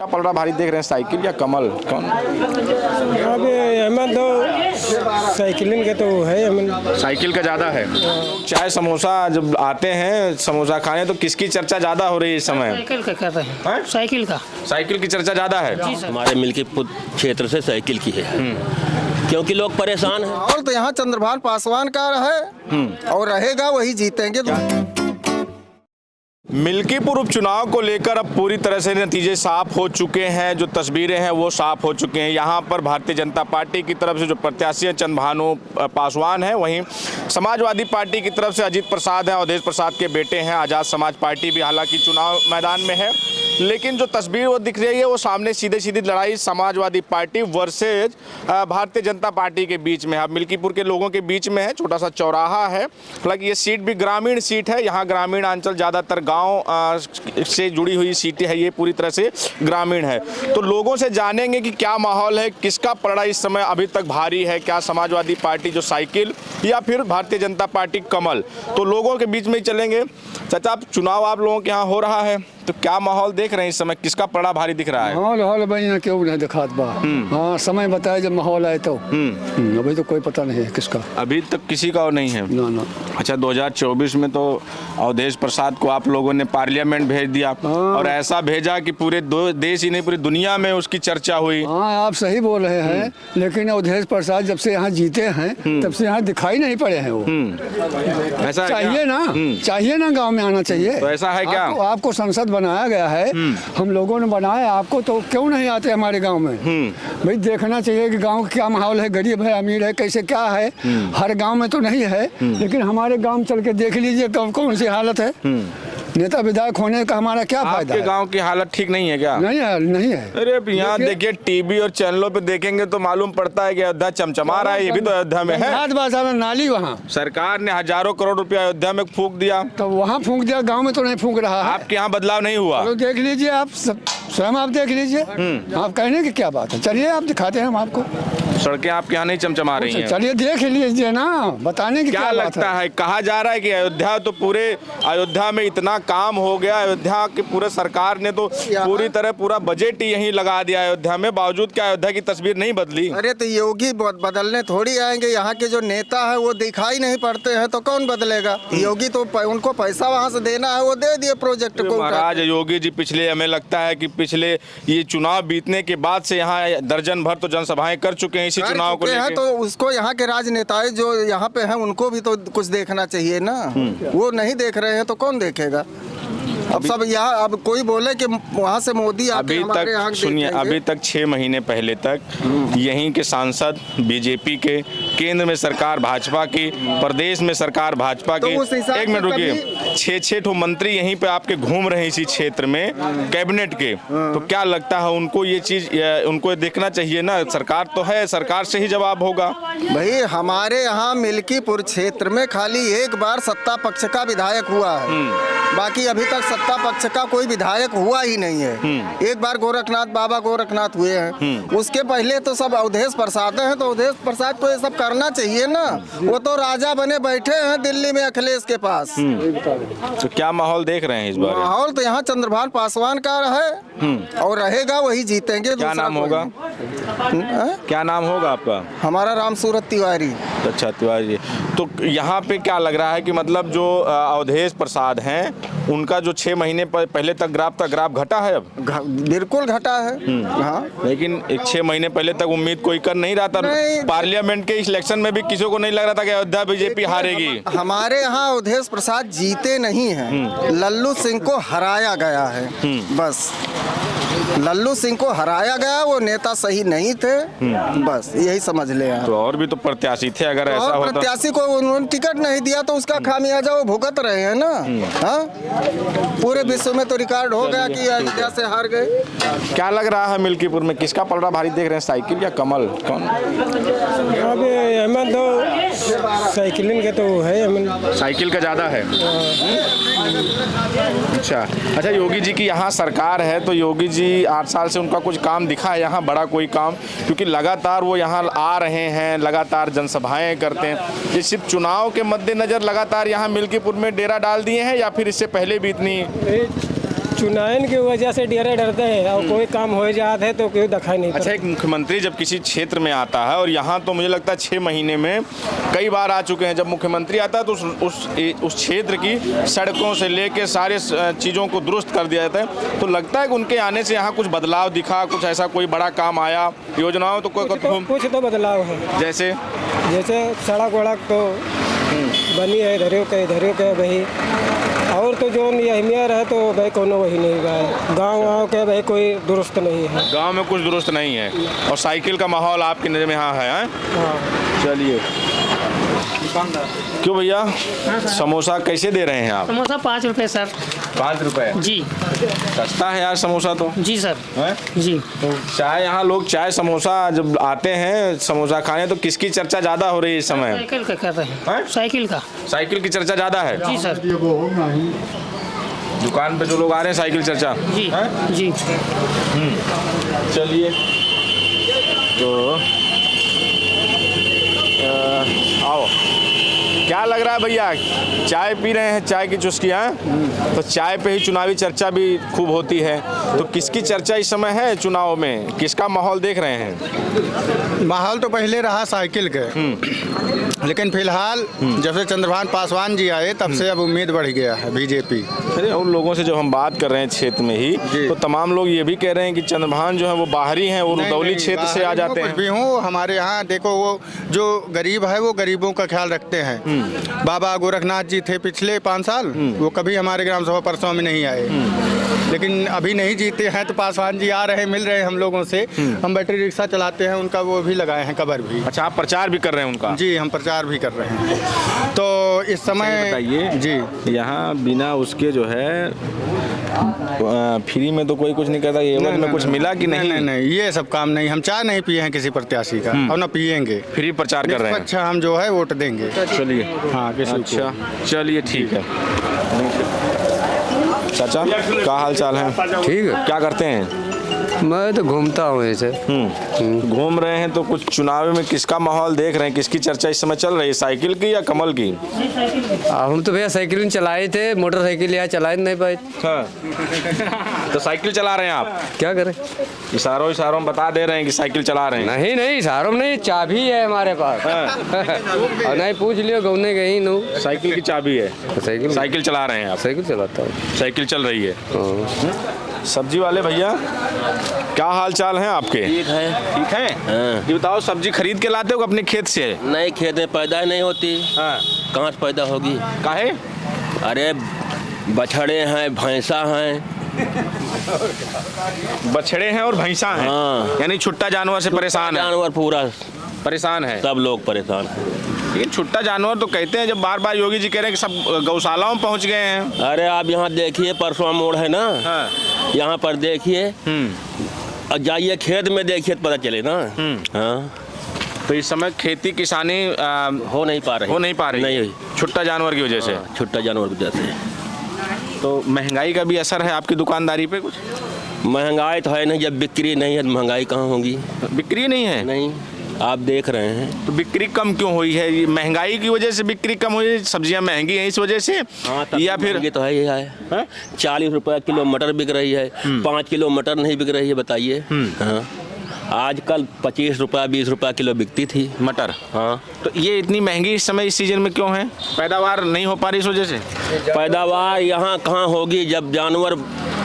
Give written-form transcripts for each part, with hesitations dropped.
क्या पल रहा भारी देख रहे हैं, साइकिल या कमल, कौन? अब अहमद तो साइकिलिंग का तो है, अहमद साइकिल का ज़्यादा है। चाय समोसा जब आते हैं समोसा खाने तो किसकी चर्चा ज़्यादा हो रही है इस समय? साइकिल का कर रहे हैं। हैं? साइकिल का साइकिल की चर्चा ज़्यादा है। हमारे मिल्कीपुर क्षेत्र से साइकिल की है, क्योंकि लोग परेशान हैं। और तो यहाँ चंद्रभान पासवान का है और रहेगा, वही जीतेंगे। मिल्कीपुर उपचुनाव को लेकर अब पूरी तरह से नतीजे साफ हो चुके हैं, जो तस्वीरें हैं वो साफ हो चुके हैं। यहाँ पर भारतीय जनता पार्टी की तरफ से जो प्रत्याशी हैं चंद्रभानु पासवान है, वहीं समाजवादी पार्टी की तरफ से अजीत प्रसाद हैं, अवधेश प्रसाद के बेटे हैं। आज़ाद समाज पार्टी भी हालांकि चुनाव मैदान में है, लेकिन जो तस्वीर वो दिख रही है वो सामने सीधे सीधी लड़ाई Samajwadi party versus Bharatiya Janata party के बीच में है। अब मिल्कीपुर के लोगों के बीच में है, छोटा सा चौराहा है। हालांकि ये सीट भी ग्रामीण सीट है, यहाँ ग्रामीण अंचल ज़्यादातर गाँव से जुड़ी हुई सीटें है, ये पूरी तरह से ग्रामीण है। तो लोगों से जानेंगे कि क्या माहौल है, किसका पलड़ा इस समय अभी तक भारी है, क्या समाजवादी पार्टी जो साइकिल या फिर भारतीय जनता पार्टी कमल। तो लोगों के बीच में ही चलेंगे। चाचा, चुनाव आप लोगों के यहाँ हो रहा है तो क्या माहौल देख रहे हैं इस समय, किसका पलड़ा भारी दिख रहा है? माहौल भाई क्यों नहीं दिखात बा। हाँ, समय बताए जब माहौल आए तो। अभी तो कोई पता नहीं है किसका, अभी तक किसी का नहीं है ना। अच्छा, 2024 में तो अवधेश प्रसाद को आप लोगों ने पार्लियामेंट भेज दिया और ऐसा भेजा कि पूरे देश ही नहीं पूरी दुनिया में उसकी चर्चा हुई। हाँ, आप सही बोल रहे हैं, लेकिन अवधेश प्रसाद जब से यहाँ जीते हैं तब से यहाँ दिखाई नहीं पड़े हैं वो। ऐसा चाहिए ना, चाहिए ना, गाँव में आना चाहिए। तो ऐसा है क्या? आपको संसद बनाया गया है, हम लोगों ने बनाया आपको, तो क्यों नहीं आते हमारे गांव में? भाई देखना चाहिए कि गांव का क्या माहौल है, गरीब है अमीर है, कैसे क्या है। हर गांव में तो नहीं है, लेकिन हमारे गांव में चल के देख लीजिए कौन सी हालत है। नेता विधायक होने का हमारा क्या फायदा? आपके गांव की हालत ठीक नहीं है क्या? नहीं है, नहीं है। अरे यहाँ देखिए, टीवी और चैनलों पे देखेंगे तो मालूम पड़ता है कि अयोध्या चमचमा रहा है। ये भी तो अयोध्या में है। नाली वहाँ सरकार ने हजारों करोड़ रुपया अयोध्या में फूंक दिया, तो वहाँ फूंक दिया, गाँव में तो नहीं फूंक रहा है। आपके यहाँ बदलाव नहीं हुआ? तो देख लीजिए, आप स्वयं आप देख लीजिए। आप कहने की क्या बात है, चलिए आप दिखाते हैं हम आपको। सड़कें आपके यहाँ नहीं चमचमा रही हैं? चलिए देख लीजिए ना, बताने की क्या लगता है? कहा जा रहा है कि अयोध्या तो पूरे अयोध्या में इतना काम हो गया, अयोध्या की पूरे सरकार ने तो पूरी तरह पूरा बजट ही यहीं लगा दिया अयोध्या में, बावजूद क्या अयोध्या की तस्वीर नहीं बदली? अरे तो योगी बदलने थोड़ी आएंगे, यहाँ के जो नेता है वो दिखाई नहीं पड़ते हैं तो कौन बदलेगा? योगी तो उनको पैसा वहाँ से देना है, वो दे दिए प्रोजेक्ट को। महाराज योगी जी पिछले, हमें लगता है कि पिछले ये चुनाव बीतने के बाद से यहाँ दर्जन भर तो जनसभाएं कर चुके हैं इसी चुनाव को लेकर। तो उसको यहाँ के राजनेताएं जो यहाँ पे हैं उनको भी तो कुछ देखना चाहिए ना। वो नहीं देख रहे हैं तो कौन देखेगा? अब सब यहाँ, अब कोई बोले कि वहाँ से मोदी अभी तक सुनिए, अभी तक 6 महीने पहले तक यहीं के सांसद बीजेपी के, केंद्र में सरकार भाजपा की, प्रदेश में सरकार भाजपा की, एक मिनट रुकिए, 6 ठो मंत्री यहीं पे आपके घूम रहे इसी क्षेत्र में कैबिनेट के। तो क्या लगता है उनको ये चीज, उनको देखना चाहिए ना? सरकार तो है, सरकार से ही जवाब होगा। भाई हमारे यहाँ मिल्कीपुर क्षेत्र में खाली एक बार सत्ता पक्ष का विधायक हुआ है, बाकी अभी तक सत्ता पक्ष का कोई विधायक हुआ ही नहीं है। एक बार गोरखनाथ, बाबा गोरखनाथ हुए हैं, उसके पहले तो सब अवधेश प्रसाद हैं। तो अवधेश प्रसाद को ये सब करना चाहिए ना, वो तो राजा बने बैठे हैं दिल्ली में अखिलेश के पास। तो क्या माहौल देख रहे हैं इस बार? माहौल तो यहाँ चंद्रभान पासवान का है और रहेगा, वही जीतेंगे। क्या नाम होगा? क्या नाम होगा आपका? हमारा राम सूरत तिवारी। अच्छा, तिवारी। तो यहाँ पे क्या लग रहा है कि मतलब जो अवधेश प्रसाद हैं उनका जो 6 महीने पहले तक ग्राफ था, ग्राफ घटा है अब? बिल्कुल घटा है। हाँ, लेकिन 6 महीने पहले तक उम्मीद कोई कर नहीं रहा था। पार्लियामेंट के इलेक्शन में भी किसी को नहीं लग रहा था कि अयोध्या बीजेपी हारेगी। हमारे यहाँ अवधेश प्रसाद जीते नहीं हैं, लल्लू सिंह को हराया गया है। बस लल्लू सिंह को हराया गया, वो नेता सही नहीं थे, बस यही समझ ले। तो और भी तो प्रत्याशी थे, अगर ऐसा होता। प्रत्याशी को उन्होंने टिकट नहीं दिया तो उसका खामियाजा वो भुगत रहे हैं ना। हाँ, पूरे विश्व में तो रिकॉर्ड हो गया कि अयोध्या से हार गए। क्या लग रहा है मिल्कीपुर में किसका पलड़ा भारी देख रहे हैं, साइकिल या कमल, कौन? अब अहमद तो साइकिलिंग का तो है, अहमद साइकिल का ज़्यादा है। अच्छा, योगी जी की यहाँ सरकार है तो योगी जी 8 साल से उनका कुछ काम दिखा है यहाँ, बड़ा कोई काम? क्योंकि लगातार वो यहाँ आ रहे हैं, लगातार जनसभाएं करते हैं। ये सिर्फ चुनाव के मद्देनजर लगातार यहाँ मिल्कीपुर में डेरा डाल दिए हैं या फिर इससे पहले भी इतनी? चुनाव की वजह से डरते हैं और कोई काम हो जाता है तो कोई दिखाई नहीं अच्छा, एक मुख्यमंत्री जब किसी क्षेत्र में आता है, और यहाँ तो मुझे लगता है 6 महीने में कई बार आ चुके हैं, जब मुख्यमंत्री आता है तो उस क्षेत्र की सड़कों से लेके सारे चीज़ों को दुरुस्त कर दिया जाता है। तो लगता है कि उनके आने से यहाँ कुछ बदलाव दिखा, कुछ ऐसा कोई बड़ा काम आया, योजनाओं तो कुछ तो बदलाव है। जैसे सड़क वड़क तो बनी है इधर के भाई, और तो जो अहमियत है तो भाई कोनो वही नहीं गए। गाँव के भाई कोई दुरुस्त नहीं है, गांव में कुछ दुरुस्त नहीं है। और साइकिल का माहौल आपकी नज़र में यहाँ है? हाँ। चलिए, क्यों भैया समोसा कैसे दे रहे हैं आप? समोसा 5 रुपए सर। 5 रुपए जी, सस्ता है यार समोसा तो। जी सर। है? जी, तो चाय, यहाँ लोग चाय समोसा जब आते हैं समोसा खाने, तो किसकी चर्चा ज़्यादा हो रही है इस समय? साइकिल का कर रहे हैं। हैं? साइकिल का। साइकिल की चर्चा ज़्यादा है। जी सर। दुकान पे जो लोग आ रहे हैं साइकिल चर्चा। जी हैं? जी। चलिए, तो आओ, क्या लग रहा है भैया? चाय पी रहे हैं, चाय की चुस्कियाँ, तो चाय पे ही चुनावी चर्चा भी खूब होती है। तो किसकी चर्चा इस समय है चुनाव में? किसका माहौल देख रहे हैं? माहौल तो पहले रहा साइकिल के, लेकिन फिलहाल जब से चंद्रभान पासवान जी आए तब से अब उम्मीद बढ़ गया है बीजेपी। अरे उन लोगों से जब हम बात कर रहे हैं क्षेत्र में ही, तो तमाम लोग ये भी कह रहे हैं कि चंद्रभान जो है वो बाहरी हैं, वो रुदौली क्षेत्र से आ जाते हैं। कुछ भी हूँ, हमारे यहाँ देखो वो जो गरीब है वो गरीबों का ख्याल रखते हैं। बाबा गोरखनाथ जी थे पिछले 5 साल, वो कभी हमारे ग्राम सभा परसों में नहीं आए, लेकिन अभी नहीं जीते हैं तो पासवान जी आ रहे हैं, मिल रहे हैं हम लोगों से। हम बैटरी रिक्शा चलाते हैं, उनका वो भी लगाए हैं कवर भी। अच्छा, आप प्रचार भी कर रहे हैं उनका? जी, हम प्रचार भी कर रहे हैं। तो इस समय बताइए जी, यहाँ बिना उसके जो है फ्री में तो कोई कुछ नहीं करता, ये में कुछ मिला कि नहीं? नहीं, ये सब काम नहीं। हम चाय नहीं पिए हैं किसी प्रत्याशी का और ना पिएंगे। फ्री प्रचार कर रहे हैं। अच्छा, हम जो है वोट देंगे। चलिए, हाँ, किसी को। अच्छा चलिए, ठीक है। चाचा, क्या हाल चाल है? ठीक है। क्या करते हैं? मैं तो घूमता हूँ ऐसे। घूम रहे हैं, तो कुछ चुनाव में किसका माहौल देख रहे हैं? किसकी चर्चा इस समय चल रही है, साइकिल की या कमल की? हम तो भैया साइकिल चलाए थे, मोटरसाइकिल यहाँ चला नहीं पाए। हाँ। तो साइकिल चला रहे हैं आप? क्या करें, इशारों में बता दे रहे हैं कि साइकिल चला रहे हैं। नहीं इशारों में नहीं, चाबी है हमारे पास। और नहीं पूछ लियो गौने गई नो, साइकिल की चाबी है। साइकिल चला रहे हैं आप? साइकिल चलाता हूँ। साइकिल चल रही है। हाँ। सब्जी वाले भैया, क्या हाल चाल हैं आपके? ठीक है। ठीक है। हाँ। ये बताओ, सब्जी खरीद के लाते हो अपने खेत से? नहीं, खेत में पैदा ही नहीं होती। हाँ। कहाँ से पैदा होगी? काहे? अरे बछड़े हैं, भैंसा हैं। बछड़े हैं और भैंसा हैं। हाँ। यानी छुट्टा जानवर से परेशान है। जानवर पूरा परेशान है, सब लोग परेशान हैं। लेकिन छुट्टा जानवर तो कहते हैं, जब बार बार योगी जी कह रहे हैं कि सब गौशालाओं में पहुंच गए हैं। अरे आप यहाँ देखिए, परसों मोड़ है ना, हाँ। यहाँ पर देखिए और जाइए खेत में देखिए तो पता चले ना। हाँ। तो इस समय खेती किसानी हो नहीं पा रही। नहीं, छुट्टा जानवर की वजह से। हाँ, छुट्टा जानवर की वजह से। तो महंगाई का भी असर है आपकी दुकानदारी पे कुछ? महंगाई तो है नहीं, जब बिक्री नहीं है तो महंगाई कहाँ होगी? बिक्री नहीं है? नहीं, आप देख रहे हैं। तो बिक्री कम क्यों हुई है? ये महंगाई की वजह से बिक्री कम हुई है? सब्जियां महंगी हैं इस वजह से? हाँ, या फिर ये तो है, ये है 40 रुपये किलो मटर बिक रही है, 5 किलो मटर नहीं बिक रही है, बताइए। हाँ, आजकल 25 रुपया 20 रुपया किलो बिकती थी मटर। हाँ। तो ये इतनी महंगी इस समय इस सीजन में क्यों है? पैदावार नहीं हो पा रही इस वजह से? पैदावार यहाँ कहाँ होगी, जब जानवर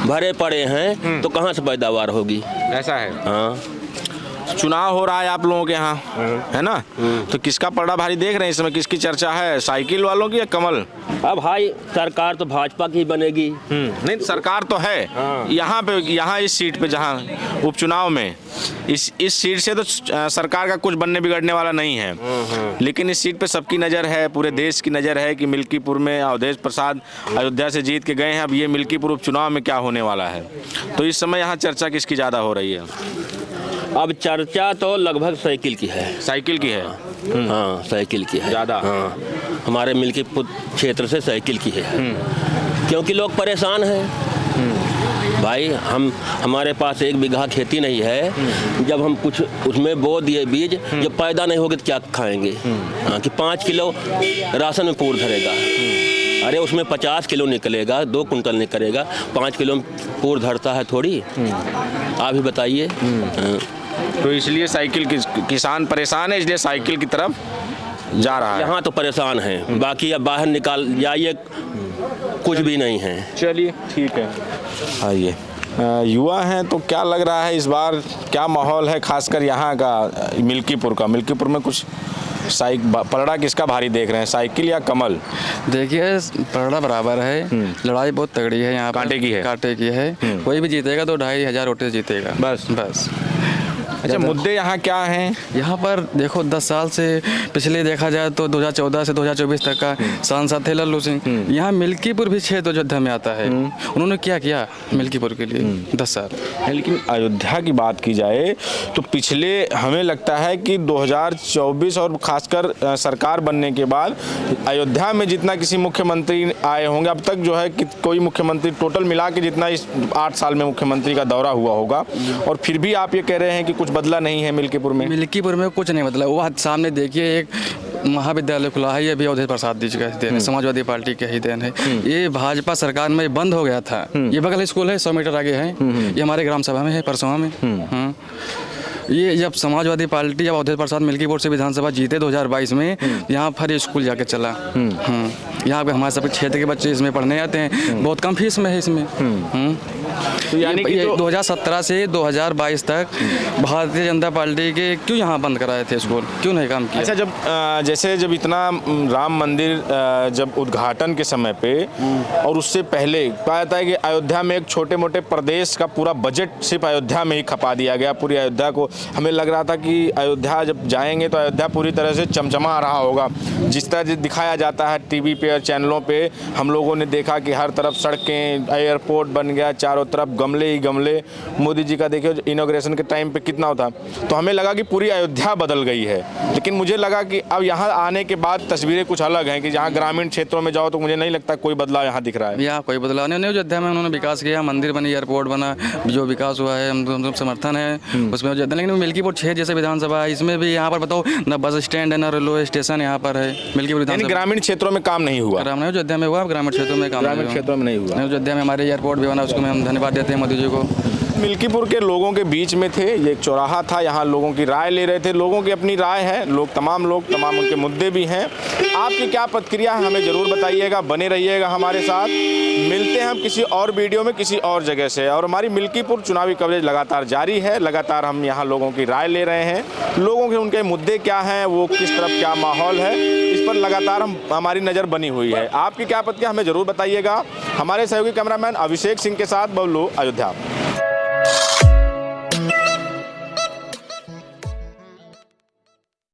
भरे पड़े हैं तो कहाँ से पैदावार होगी? ऐसा है। हाँ। चुनाव हो रहा है आप लोगों के यहाँ, है ना? तो किसका पलड़ा भारी देख रहे हैं इस समय? किसकी चर्चा है, साइकिल वालों की या कमल? अब भाई सरकार तो भाजपा की बनेगी। नहीं, सरकार तो है। हाँ। यहाँ इस सीट पे, जहाँ उपचुनाव में इस सीट से तो सरकार का कुछ बनने बिगड़ने वाला नहीं है। लेकिन इस सीट पे सबकी नज़र है, पूरे देश की नज़र है कि मिल्कीपुर में अवधेश प्रसाद अयोध्या से जीत के गए हैं। अब ये मिल्कीपुर उपचुनाव में क्या होने वाला है? तो इस समय यहाँ चर्चा किसकी ज़्यादा हो रही है? अब चर्चा तो लगभग साइकिल की है। साइकिल की है। हाँ, साइकिल की है ज़्यादा। हाँ, हमारे मिल्कीपुर क्षेत्र से साइकिल की है, क्योंकि लोग परेशान हैं। भाई हमारे पास 1 बीघा खेती नहीं है, जब हम कुछ उसमें बो दिए बीज, जब पैदा नहीं होगी तो क्या खाएंगे? हाँ, कि 5 किलो राशन में पूर धरेगा। अरे उसमें 50 किलो निकलेगा, 2 कुंटल निकलेगा, 5 किलो पूर धरता है थोड़ी। आप ही बताइए। हाँ। तो इसलिए साइकिल किसान परेशान है, इसलिए साइकिल की तरफ जा रहा है। यहाँ तो परेशान हैं, बाकी अब बाहर निकाल जाइए कुछ भी नहीं है। चलिए ठीक है। आइए, युवा हैं तो क्या लग रहा है इस बार क्या माहौल है, खासकर यहाँ का मिल्कीपुर का? मिल्कीपुर में कुछ पलड़ा किसका भारी देख रहे हैं, साइकिल या कमल? देखिए पलड़ा बराबर है, लड़ाई बहुत तगड़ी है यहाँ पर। कांटे की है? कांटे की है। कोई भी जीतेगा तो 2500 वोट से जीतेगा। बस। अच्छा, मुद्दे यहाँ क्या हैं? यहाँ पर देखो 10 साल से पिछले देखा जाए तो 2014 से 2024 तक का सांसद थे लल्लू सिंह। यहाँ मिल्कीपुर भी क्षेत्र अयोध्या में आता है। उन्होंने क्या किया मिल्कीपुर के लिए 10 साल। लेकिन अयोध्या की बात की जाए तो पिछले हमें लगता है कि 2024 और खासकर सरकार बनने के बाद अयोध्या में जितना किसी मुख्यमंत्री आए होंगे अब तक जो है कि कोई मुख्यमंत्री टोटल मिला के जितना इस 8 साल में मुख्यमंत्री का दौरा हुआ होगा, और फिर भी आप ये कह रहे हैं कि कुछ बदला नहीं है मिल्कीपुर में। मिल्कीपुर में कुछ नहीं बदला। वो सामने देखिए एक महाविद्यालय खुला है, ये भी अवधेश प्रसाद जी का ही देन है, समाजवादी पार्टी का ही देन है। ये भाजपा सरकार में बंद हो गया था। ये बगल स्कूल है, 100 मीटर आगे है। ये हमारे ग्राम सभा में है, परसों में। ये जब समाजवादी पार्टी जब अवधेश प्रसाद मिल्कीपुर से विधानसभा जीते 2022 में, यहाँ पर स्कूल जाके चला। यहाँ पे हमारे सभी क्षेत्र के बच्चे इसमें पढ़ने आते हैं, बहुत कम फीस में है इसमें। तो यानी कि 2017 से 2022 तक भारतीय जनता पार्टी के क्यों यहाँ बंद कराए थे स्कूल, क्यों नहीं काम किया? अच्छा, जब इतना राम मंदिर जब उद्घाटन के समय पे और उससे पहले कहा जाता है कि अयोध्या में एक छोटे मोटे प्रदेश का पूरा बजट सिर्फ अयोध्या में ही खपा दिया गया। पूरी अयोध्या को हमें लग रहा था कि अयोध्या जब जाएंगे तो अयोध्या पूरी तरह से चमचमा रहा होगा। जिस तरह दिखाया जाता है टीवी पे और चैनलों पे, हम लोगों ने देखा कि हर तरफ सड़कें, एयरपोर्ट बन गया, चारों तरफ गमले ही गमले। मोदी जी का देखिए इनॉग्रेशन के टाइम पे कितना होता, तो हमें लगा कि पूरी अयोध्या बदल गई है। लेकिन मुझे लगा कि अब यहाँ आने के बाद तस्वीरें कुछ अलग हैं कि जहाँ ग्रामीण क्षेत्रों में जाओ तो मुझे नहीं लगता कोई बदलाव यहाँ दिख रहा है। यहाँ कोई बदलाव नहीं। अयोध्या में उन्होंने विकास किया, मंदिर बनी, एयरपोर्ट बना, जो विकास हुआ है हम समर्थन है उसमें अयोध्या। लेकिन मिल्कीपुर 6 जैसे विधानसभा है, इसमें भी यहाँ पर बताओ ना बस स्टैंड है ना रेलवे स्टेशन यहाँ पर है। मिल्कीपुर ग्रामीण क्षेत्रों में काम नहीं हुआ। अयोध्या में हुआ, ग्रामीण क्षेत्रों में काम, ग्रामीण क्षेत्रों में नहीं हुआ। अयोध्या में हमारे एयरपोर्ट भी बना, उसको हम धन्यवाद देते हैं मोदी जी को। मिल्कीपुर के लोगों के बीच में थे, ये एक चौराहा था, यहाँ लोगों की राय ले रहे थे। लोगों की अपनी राय है, तमाम उनके मुद्दे भी हैं। आपकी क्या प्रतिक्रिया है हमें ज़रूर बताइएगा, बने रहिएगा हमारे साथ। मिलते हैं हम किसी और वीडियो में किसी और जगह से। और हमारी मिल्कीपुर चुनावी कवरेज लगातार जारी है, लगातार हम यहाँ लोगों की राय ले रहे हैं, लोगों के उनके मुद्दे क्या हैं, वो किस तरफ क्या माहौल है, इस पर लगातार हमारी नज़र बनी हुई है। आपकी क्या प्रतिक्रिया हमें ज़रूर बताइएगा। हमारे सहयोगी कैमरामैन अभिषेक सिंह के साथ बबलू, अयोध्या।